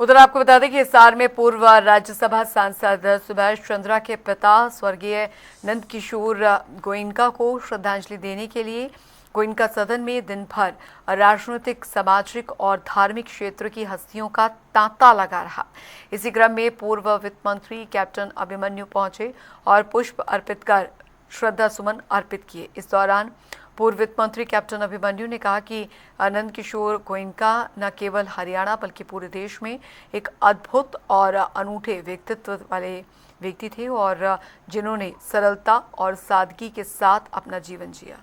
उधर आपको बता दें कि हिसार में पूर्व राज्यसभा सांसद सुभाष चंद्रा के पिता स्वर्गीय नंदकिशोर गोयनका को श्रद्धांजलि देने के लिए गोयनका सदन में दिन भर राजनीतिक, सामाजिक और धार्मिक क्षेत्र की हस्तियों का तांता लगा रहा। इसी क्रम में पूर्व वित्त मंत्री कैप्टन अभिमन्यु पहुंचे और पुष्प अर्पित कर श्रद्धा सुमन अर्पित किए। इस दौरान पूर्व वित्त मंत्री कैप्टन अभिमन्यु ने कहा कि नंदकिशोर गोयनका न केवल हरियाणा बल्कि पूरे देश में एक अद्भुत और अनूठे व्यक्तित्व वाले व्यक्ति थे और जिन्होंने सरलता और सादगी के साथ अपना जीवन जिया।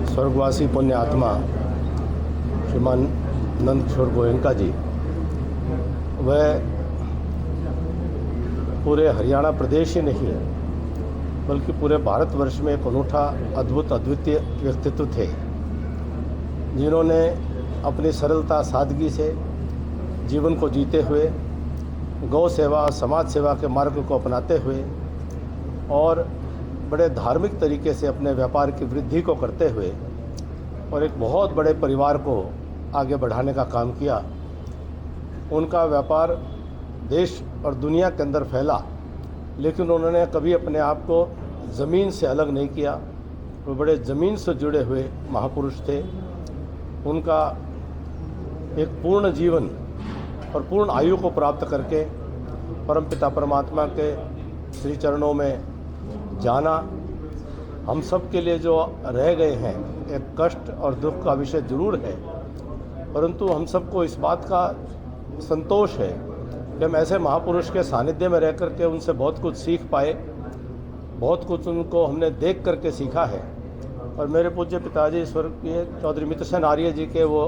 स्वर्गवासी पुण्य आत्मा श्रीमान नंदकिशोर गोयनका जी वह पूरे हरियाणा प्रदेश ही नहीं बल्कि पूरे भारतवर्ष में एक अनूठा, अद्भुत, अद्वितीय व्यक्तित्व थे, जिन्होंने अपनी सरलता, सादगी से जीवन को जीते हुए गौ सेवा, समाज सेवा के मार्ग को अपनाते हुए और बड़े धार्मिक तरीके से अपने व्यापार की वृद्धि को करते हुए और एक बहुत बड़े परिवार को आगे बढ़ाने का काम किया। उनका व्यापार देश और दुनिया के अंदर फैला, लेकिन उन्होंने कभी अपने आप को ज़मीन से अलग नहीं किया। वो बड़े ज़मीन से जुड़े हुए महापुरुष थे। उनका एक पूर्ण जीवन और पूर्ण आयु को प्राप्त करके परमपिता परमात्मा के श्री चरणों में जाना हम सब के लिए जो रह गए हैं एक कष्ट और दुख का विषय जरूर है, परंतु हम सबको इस बात का संतोष है कि हम ऐसे महापुरुष के सानिध्य में रह करके उनसे बहुत कुछ सीख पाए, बहुत कुछ उनको हमने देख करके सीखा है। और मेरे पूज्य पिताजी स्वर्गीय चौधरी मित्र सेन आर्य जी के वो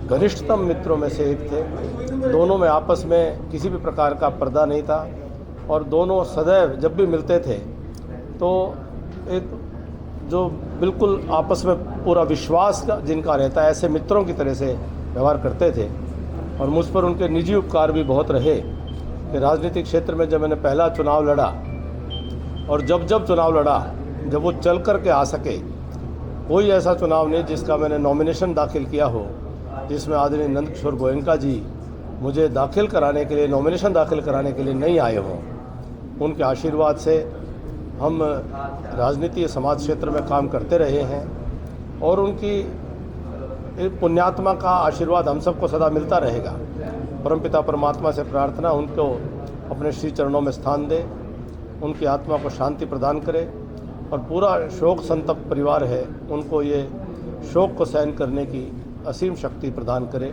घनिष्ठतम मित्रों में से एक थे। दोनों में आपस में किसी भी प्रकार का पर्दा नहीं था और दोनों सदैव जब भी मिलते थे तो एक जो बिल्कुल आपस में पूरा विश्वास जिनका रहता है, ऐसे मित्रों की तरह से व्यवहार करते थे। और मुझ पर उनके निजी उपकार भी बहुत रहे कि राजनीतिक क्षेत्र में जब मैंने पहला चुनाव लड़ा और जब चुनाव लड़ा, जब वो चल कर के आ सके, कोई ऐसा चुनाव नहीं जिसका मैंने नॉमिनेशन दाखिल किया हो जिसमें आदरणीय नंदकिशोर गोयनका जी मुझे दाखिल कराने के लिए, नॉमिनेशन दाखिल कराने के लिए नहीं आए हों। उनके आशीर्वाद से हम राजनीति समाज क्षेत्र में काम करते रहे हैं और उनकी पुण्यात्मा का आशीर्वाद हम सबको सदा मिलता रहेगा। परमपिता परमात्मा से प्रार्थना उनको अपने श्री चरणों में स्थान दे, उनकी आत्मा को शांति प्रदान करे और पूरा शोक संतप्त परिवार है उनको ये शोक को सहन करने की असीम शक्ति प्रदान करे।